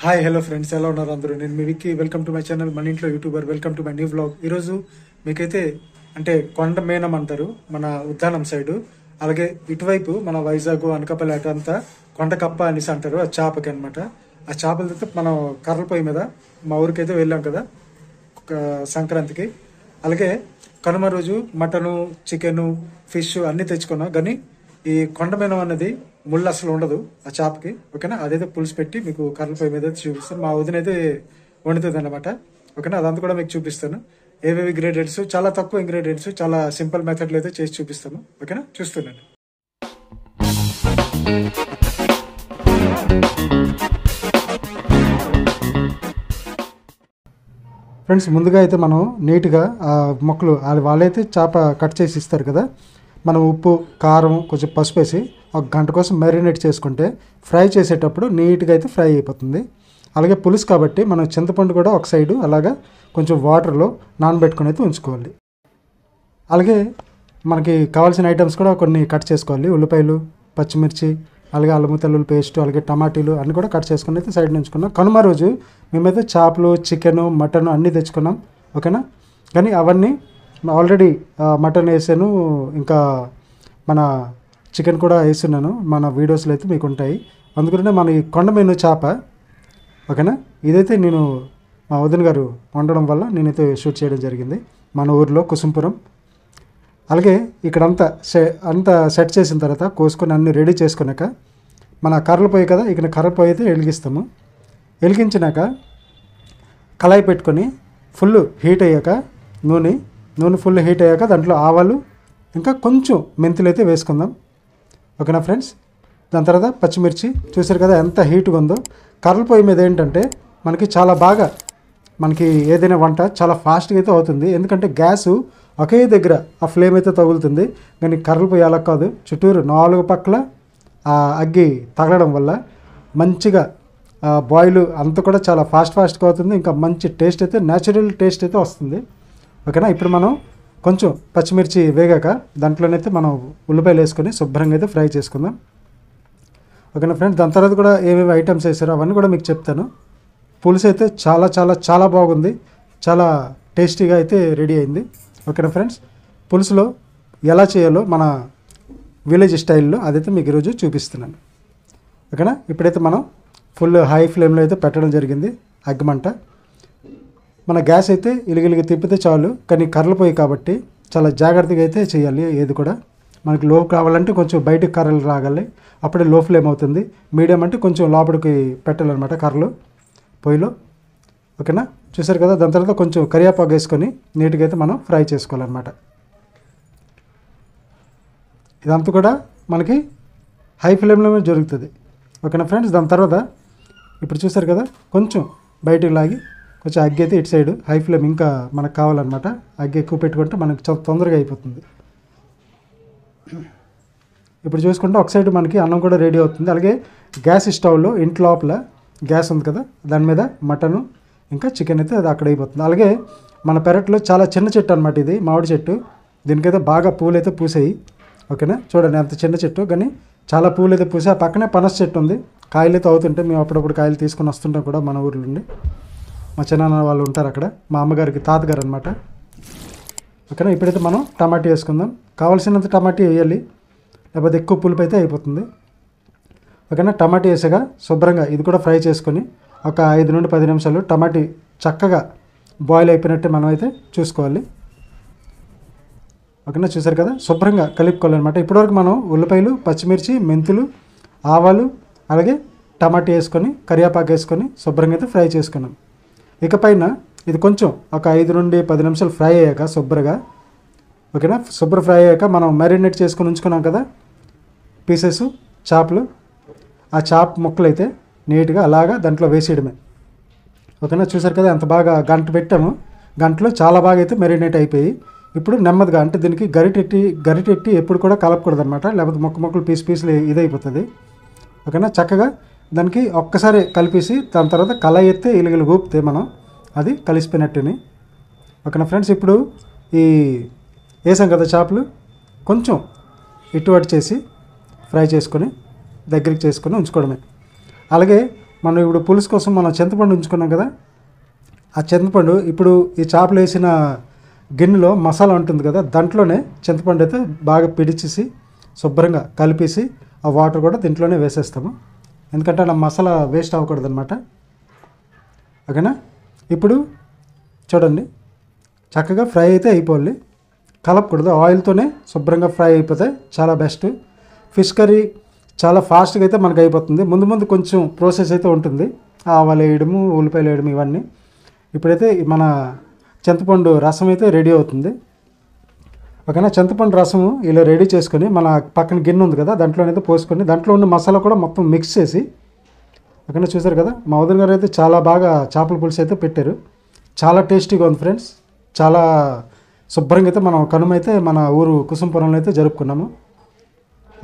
Hi hello friends, ఎలా ఉన్నారు అందరూ? నేను మీ Vicky. Welcome to my channel మన ఇంట్లో YouTuber. Welcome to my new vlog. ఈరోజు మీకైతే అంటే కొండ మేనం అంటారు మన ఉద్దానం సైడు, అలాగే ఇటువైపు మన వైజాగ్ అనకాపల్లి అటు అంతా కొండ కప్ప అనేసి అంటారు. ఆ చేపకి అనమాట. ఆ చేపలతో మనం కర్రల పొయ్యి మీద మా ఊరికైతే వెళ్ళాం కదా సంక్రాంతికి. అలాగే కనుమ రోజు మటను, చికెను, ఫిష్ అన్ని తెచ్చుకున్నాం. కానీ ఈ కొండ మేనం అనేది ముళ్ళు అసలు ఉండదు ఆ చేపకి. ఓకేనా, అదైతే పులుసు పెట్టి మీకు కర్రల పొయ్యి మీద అయితే చూపిస్తాను. మా వదిన అయితే వండుతుంది అనమాట. ఓకేనా, అదంతా కూడా మీకు చూపిస్తాను. ఏవేవి ఇంగ్రీడియంట్స్, చాలా తక్కువ ఇంగ్రీడియంట్స్, చాలా సింపుల్ మెథడ్లో అయితే చేసి చూపిస్తాను. ఓకేనా, చూస్తున్నాను. ఫ్రెండ్స్, ముందుగా అయితే మనం నీట్గా ఆ మొక్కలు వాళ్ళైతే చేప కట్ చేసి ఇస్తారు కదా, మనం ఉప్పు, కారం, కొంచెం పసుపు వేసి ఒక గంట కోసం మ్యారినేట్ చేసుకుంటే ఫ్రై చేసేటప్పుడు నీట్గా అయితే ఫ్రై అయిపోతుంది. అలాగే పులుసు కాబట్టి మనం చింతపండు కూడా ఒక సైడు అలాగా కొంచెం వాటర్లో నానబెట్టుకుని అయితే ఉంచుకోవాలి. అలాగే మనకి కావాల్సిన ఐటమ్స్ కూడా కొన్ని కట్ చేసుకోవాలి. ఉల్లిపాయలు, పచ్చిమిర్చి, అలాగే అల్లం వెల్లుల్లి పేస్ట్, అలాగే టమాటీలు అన్నీ కూడా కట్ చేసుకుని అయితే సైడ్ ఉంచుకున్నాం. కనుమ రోజు మేమైతే చేపలు, చికెను, మటన్ అన్నీ తెచ్చుకున్నాం. ఓకేనా, కానీ అవన్నీ ఆల్రెడీ మటన్ వేసాను, ఇంకా మన చికెన్ కూడా వేస్తున్నాను. మన వీడియోస్లో అయితే మీకు ఉంటాయి. అందుకనే మన ఈ కొండ మేను చేప. ఓకేనా, ఇదైతే నేను మా వదిన గారు వండడం వల్ల నేనైతే షూట్ చేయడం జరిగింది మన ఊరిలో కుసుంపురం. అలాగే ఇక్కడంతా అంతా సెట్ చేసిన తర్వాత కోసుకొని అన్నీ రెడీ చేసుకున్నాక మన కర్రలు పొయ్యి కదా, ఇక్కడ కర్ర పొయ్యి అయితే వెలిగిస్తాము. వెలిగించినాక కళాయి పెట్టుకొని ఫుల్ హీట్ అయ్యాక నూనె ఫుల్ హీట్ అయ్యాక దాంట్లో ఆవాలు ఇంకా కొంచెం మెంతులు అయితే వేసుకుందాం. ఓకేనా ఫ్రెండ్స్, దాని తర్వాత పచ్చిమిర్చి. చూసారు కదా ఎంత హీట్గా ఉందో. కర్రల పొయ్యి మీద ఏంటంటే మనకి చాలా బాగా మనకి ఏదైనా వంట చాలా ఫాస్ట్గా అయితే అవుతుంది. ఎందుకంటే గ్యాసు ఒకే దగ్గర ఆ ఫ్లేమ్ అయితే తగులుతుంది. కానీ కర్రల పొయ్యి అలా కాదు, చుట్టూరు 4 పక్కల అగ్గి తగలడం వల్ల మంచిగా బాయిల్ అంతా కూడా చాలా ఫాస్ట్గా అవుతుంది. ఇంకా మంచి టేస్ట్ అయితే, న్యాచురల్ టేస్ట్ అయితే వస్తుంది. ఓకేనా, ఇప్పుడు మనం కొంచెం పచ్చిమిర్చి వేగాక దాంట్లోనైతే మనం ఉల్లిపాయలు వేసుకొని శుభ్రంగా అయితే ఫ్రై చేసుకుందాం. ఓకేనా ఫ్రెండ్స్, దాని తర్వాత కూడా ఏమేమి ఐటమ్స్ వేసారో అవన్నీ కూడా మీకు చెప్తాను. పులుసు అయితే చాలా చాలా చాలా బాగుంది, చాలా టేస్టీగా అయితే రెడీ అయింది. ఓకేనా ఫ్రెండ్స్, పులుసులో ఎలా చేయాలో మన విలేజ్ స్టైల్లో అదైతే మీకు ఈరోజు చూపిస్తున్నాను. ఓకేనా, ఇప్పుడైతే మనం ఫుల్ హై ఫ్లేమ్లో అయితే పెట్టడం జరిగింది అగ్గిమంట. మన గ్యాస్ అయితే ఇలిగిలిగి తిప్పితే చాలు, కానీ కర్రలు పోయి కాబట్టి చాలా జాగ్రత్తగా అయితే చేయాలి. ఏది కూడా మనకి లో కావాలంటే కొంచెం బయటకు కర్రలు రాగాలి, అప్పుడే లో ఫ్లేమ్ అవుతుంది. మీడియం అంటే కొంచెం లోపలికి పెట్టాలన్నమాట కర్రలు పొయ్యిలో. ఓకేనా, చూసారు కదా. దాని తర్వాత కొంచెం కరివేపాకు వేసుకొని నీట్గా అయితే మనం ఫ్రై చేసుకోవాలన్నమాట. ఇదంతా కూడా మనకి హై ఫ్లేమ్లోనే జరుగుతుంది. ఓకేనా ఫ్రెండ్స్, దాని తర్వాత ఇప్పుడు చూసారు కదా కొంచెం బయటకు లాగి కొంచెం అగ్గి అయితే ఇటు సైడు హై ఫ్లేమ్ ఇంకా మనకు కావాలన్నమాట. అగ్గి ఎక్కువ పెట్టుకుంటే మనకి చాలా తొందరగా అయిపోతుంది. ఇప్పుడు చూసుకుంటే ఒక సైడ్ మనకి అన్నం కూడా రెడీ అవుతుంది. అలాగే గ్యాస్ స్టవ్లో ఇంటి లోపల గ్యాస్ ఉంది కదా, దాని మీద మటను ఇంకా చికెన్ అయితే అది అక్కడ అయిపోతుంది. అలాగే మన పెరట్లో చాలా చిన్న చెట్టు అనమాట ఇది, మామిడి చెట్టు. దీనికైతే బాగా పూలు అయితే పూసాయి. ఓకేనా, చూడండి ఎంత చిన్న చెట్టు, కానీ చాలా పూలు అయితే పూసాయి. ఆ పక్కనే పనస చెట్టు ఉంది, కాయలు అయితే అవుతుంటే మేము అప్పుడప్పుడు కాయలు తీసుకొని వస్తుంటాం కూడా మన ఊర్లో నుండి. మా చిన్నాన్న వాళ్ళు ఉంటారు అక్కడ, మా అమ్మగారికి తాతగారు అనమాట. ఓకేనా, ఇప్పుడైతే మనం టమాటా వేసుకుందాం. కావాల్సినంత టమాటా వేయాలి, లేకపోతే ఎక్కువ పులుపు అయితే అయిపోతుంది. ఓకేనా, టమాటా వేసాక శుభ్రంగా ఇది కూడా ఫ్రై చేసుకొని ఒక 5 నుండి 10 నిమిషాలు టమాటా చక్కగా బాయిల్ అయిపోయినట్టే మనం అయితే చూసుకోవాలి. ఓకేనా, చూసారు కదా శుభ్రంగా కలుపుకోవాలన్నమాట. ఇప్పటివరకు మనం ఉల్లిపాయలు, పచ్చిమిర్చి, మెంతులు, ఆవాలు, అలాగే టమాటా వేసుకొని కరివేపాకు వేసుకొని శుభ్రంగా అయితే ఫ్రై చేసుకున్నాం. ఇకపైన ఇది కొంచెం ఒక 5 నుండి 10 నిమిషాలు ఫ్రై అయ్యాక శుభ్రంగా, ఓకేనా, ఫ్రై అయ్యాక మనం మ్యారినేట్ చేసుకొని ఉంచుకున్నాం కదా పీసెస్ చేపలు, ఆ చేప ముక్కలు అయితే నీట్గా అలాగా దాంట్లో వేసేయడమే. ఓకేనా, చూసారు కదా ఎంత బాగా గంట పెట్టాము. గంటలో చాలా బాగా అయితే మ్యారినేట్ అయిపోయి ఇప్పుడు నెమ్మదిగా అంటే దీనికి గరిటెట్టి ఎప్పుడు కూడా కలపకూడదు అనమాట, లేకపోతే ముక్కలు పీసులు ఇదైపోతుంది. ఓకేనా, చక్కగా దానికి ఒక్కసారి కలిపేసి దాని తర్వాత కళాయి ఎత్తే ఇలుగులు ఊపితే మనం అది కలిసిపోయినట్టుని. ఓకేనా ఫ్రెండ్స్, ఇప్పుడు ఈ వేసాం కదా చేపలు కొంచెం ఇటు అటు చేసి ఫ్రై చేసుకొని దగ్గరికి చేసుకొని ఉంచుకోవడమే. అలాగే మనం ఇప్పుడు పులుసు కోసం మనం చింతపండు ఉంచుకున్నాం కదా, ఆ చింతపండు ఇప్పుడు ఈ చేపలు వేసిన గిన్నెలో మసాలా ఉంటుంది కదా, దాంట్లోనే చింతపండు అయితే బాగా పిడిచేసి శుభ్రంగా కలిపేసి ఆ వాటర్ కూడా దీంట్లోనే వేసేస్తాము. ఎందుకంటే నా మసాలా వేస్ట్ అవ్వకూడదు అనమాట. ఓకేనా. ఇప్పుడు చూడండి, చక్కగా ఫ్రై అయితే అయిపోవాలి, కలపకూడదు. ఆయిల్తోనే శుభ్రంగా ఫ్రై అయిపోతే చాలా బెస్ట్. ఫిష్ కర్రీ చాలా ఫాస్ట్గా అయితే మనకు అయిపోతుంది. ముందు కొంచెం ప్రాసెస్ అయితే ఉంటుంది, ఆవాలు వేయడము, ఉల్లిపాయలు వేయడం ఇవన్నీ. ఇప్పుడైతే మన చింతపండు రసం అయితే రెడీ అవుతుంది. ఓకేనా. చింతపండు రసము ఇలా రెడీ చేసుకొని మన పక్కన గిన్నె ఉంది కదా, దాంట్లోనైతే పోసుకొని దాంట్లో ఉన్న మసాలా కూడా మొత్తం మిక్స్ చేసి, ఓకేనా. చూసారు కదా, మా వదిన గారు అయితే చాలా బాగా చేపల పులుసు అయితే పెట్టారు. చాలా టేస్టీగా ఉంది ఫ్రెండ్స్. చాలా శుభ్రంగా అయితే మనం కనుమ అయితే మన ఊరు కుసుంపురంలో అయితే జరుపుకున్నాము.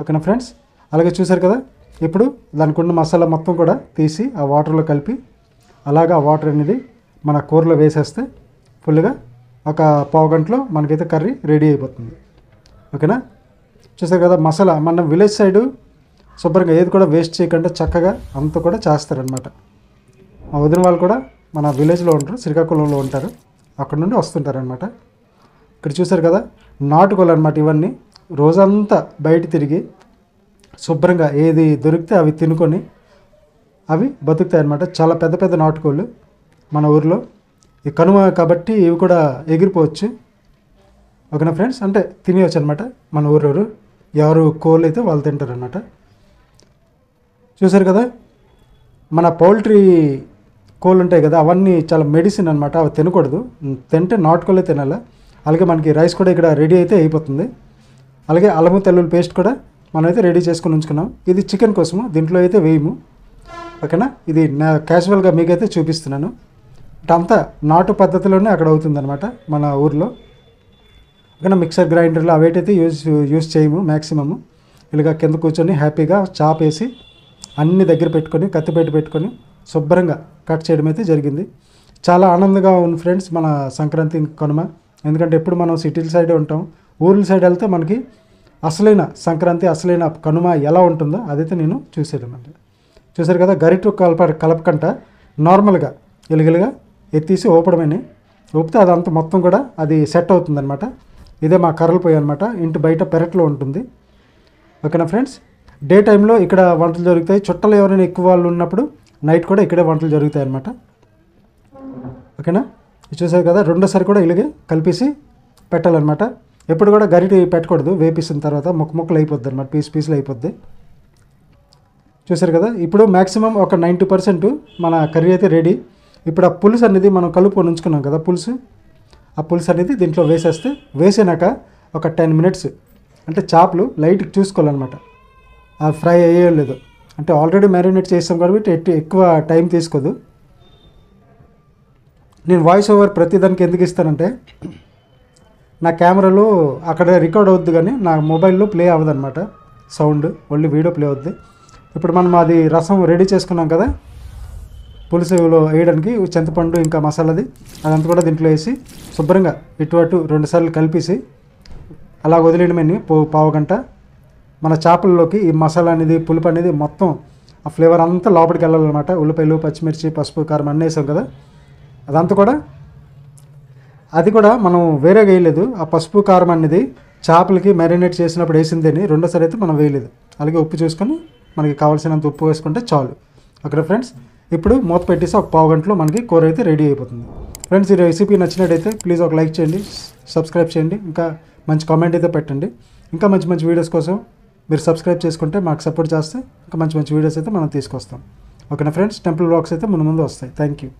ఓకేనా ఫ్రెండ్స్. అలాగే చూసారు కదా, ఇప్పుడు దానికి ఉన్న మసాలా మొత్తం కూడా తీసి ఆ వాటర్లో కలిపి అలాగా ఆ వాటర్ అనేది మన కూరలో వేసేస్తే ఫుల్గా ఒక పావు గంటలో మనకైతే కర్రీ రెడీ అయిపోతుంది. ఓకేనా. చూసారు కదా, మసాలా మన విలేజ్ సైడు శుభ్రంగా ఏది కూడా వేస్ట్ చేయకుండా చక్కగా అంతా కూడా చేస్తారనమాట. మా వదిన వాళ్ళు కూడా మన విలేజ్లో ఉంటారు, శ్రీకాకుళంలో ఉంటారు, అక్కడ నుండి వస్తుంటారనమాట. ఇక్కడ చూసారు కదా, నాటుకోలు అనమాట ఇవన్నీ. రోజంతా బయట తిరిగి శుభ్రంగా ఏది దొరికితే అవి తినుకొని అవి బతుకుతాయి అన్నమాట. చాలా పెద్ద పెద్ద నాటుకోళ్ళు మన ఊరిలో. ఈ కనుమ కాబట్టి ఇవి కూడా ఎగిరిపోవచ్చు. ఓకేనా ఫ్రెండ్స్. అంటే తినేయచ్చు అనమాట. మన ఊరు ఎవరు కోళ్ళు అయితే వాళ్ళు తింటారనమాట. చూసారు కదా, మన పౌల్ట్రీ కోళ్ళు ఉంటాయి కదా, అవన్నీ చాలా మెడిసిన్ అనమాట. అవి తినకూడదు, తింటే నాటుకోళ్ళే తినాలి. అలాగే మనకి రైస్ కూడా ఇక్కడ రెడీ అయితే అయిపోతుంది. అలాగే అల్లము తెల్లుల్లి పేస్ట్ కూడా మనమైతే రెడీ చేసుకుని ఉంచుకున్నాం. ఇది చికెన్ కోసము, దీంట్లో అయితే వేయము. ఓకేనా. ఇది నా క్యాజువల్గా మీకైతే చూపిస్తున్నాను. అంతా నాటు పద్ధతిలోనే అక్కడ అవుతుందన్నమాట మన ఊర్లో. ఓకేనా. మిక్సర్ గ్రైండర్లో అవేటైతే యూజ్ చేయము మ్యాక్సిమము. ఇలాగ కింద కూర్చొని హ్యాపీగా చాప్ వేసి అన్ని దగ్గర పెట్టుకొని కత్తిపెట్టి పెట్టుకొని శుభ్రంగా కట్ చేయడం అయితే జరిగింది. చాలా ఆనందంగా ఉంది ఫ్రెండ్స్ మన సంక్రాంతి కనుమ. ఎందుకంటే ఎప్పుడు మనం సిటీల సైడే ఉంటాం, ఊర్ల సైడ్ వెళ్తే మనకి అసలైన సంక్రాంతి అసలైన కనుమ ఎలా ఉంటుందో అదైతే నేను చూసేదన్నమాట. చూసారు కదా, గరిట కలపకంట నార్మల్గా ఎలుగలుగా ఎత్తేసి ఊపడమని ఊపితే అదంతా మొత్తం కూడా అది సెట్ అవుతుందన్నమాట. ఇదే మా కర్రలు పొయ్యి అనమాట, ఇంటి బయట పెరట్లో ఉంటుంది. ఓకేనా ఫ్రెండ్స్. డే టైంలో ఇక్కడ వంటలు జరుగుతాయి. చుట్టాలు ఎవరైనా ఎక్కువ వాళ్ళు ఉన్నప్పుడు నైట్ కూడా ఇక్కడే వంటలు జరుగుతాయి అన్నమాట. ఓకేనా. చూసారు కదా, రెండోసారి కూడా ఇలాగే కలిపేసి పెట్టాలన్నమాట. ఎప్పుడు కూడా గరిటి పెట్టకూడదు, వేపేసిన తర్వాత ముక్కలు అయిపోద్ది అనమాట, పీసులు అయిపోద్ది. చూసారు కదా, ఇప్పుడు మ్యాక్సిమం ఒక 90% మన కర్రీ అయితే రెడీ. ఇప్పుడు ఆ పులుసు అనేది మనం కలుపుకొని ఉంచుకున్నాం కదా పులుసు, ఆ పులుసు అనేది దీంట్లో వేసినాక ఒక 10 minutes అంటే చేపలు లైట్గా చూసుకోవాలన్నమాట, ఆ ఫ్రై అయ్యేయలేదు. అంటే ఆల్రెడీ మ్యారినేట్ చేస్తాం కాబట్టి ఎక్కువ టైం తీసుకోదు. నేను వాయిస్ ఓవర్ ప్రతిదానికి ఎందుకు ఇస్తానంటే నా కెమెరాలో అక్కడ రికార్డ్ అవుద్ది కానీ నా మొబైల్లో ప్లే అవ్వదన్నమాట సౌండ్, ఓన్లీ వీడియో ప్లే అవుద్ది. ఇప్పుడు మనం అది రసం రెడీ చేసుకున్నాం కదా పులుసులో వేయడానికి, చింతపండు ఇంకా మసాలాది అదంతా కూడా దీంట్లో వేసి శుభ్రంగా ఇటు అటు 2 సార్లు కలిపేసి అలా వదిలేయడమని పావు గంట. మన చేపల్లోకి ఈ మసాలా అనేది పులుపు అనేది మొత్తం ఆ ఫ్లేవర్ అంతా లోపలికి వెళ్ళాలన్నమాట. ఉల్లిపాయలు, పచ్చిమిర్చి, పసుపు, కారం అన్నీ వేసాం కదా, అదంతా కూడా అది కూడా మనం వేరేగా వేయలేదు. ఆ పసుపు కారం అనేది చేపలకి మ్యారినేట్ చేసినప్పుడు వేసిందని రెండోసారి అయితే మనం వేయలేదు. అలాగే ఉప్పు చూసుకొని మనకి కావాల్సినంత ఉప్పు వేసుకుంటే చాలు. Okay friends. ఇప్పుడు మూత పెట్టేసి ఒక పావు గంటలో మనకి కూర అయితే రెడీ అయిపోతుంది. ఫ్రెండ్స్, ఈ రెసిపీ నచ్చినట్టయితే ప్లీజ్ ఒక లైక్ చేయండి, సబ్స్క్రైబ్ చేయండి, ఇంకా మంచి కామెంట్ అయితే పెట్టండి. ఇంకా మంచి మంచి వీడియోస్ కోసం మీరు సబ్స్క్రైబ్ చేసుకుంటే మాకు సపోర్ట్ చేస్తే ఇంకా మంచి మంచి వీడియోస్ అయితే మనం తీసుకొస్తాం. ఓకేనా ఫ్రెండ్స్. టెంపుల్ వ్లాగ్స్ అయితే ముందు వస్తాయి. Thank you.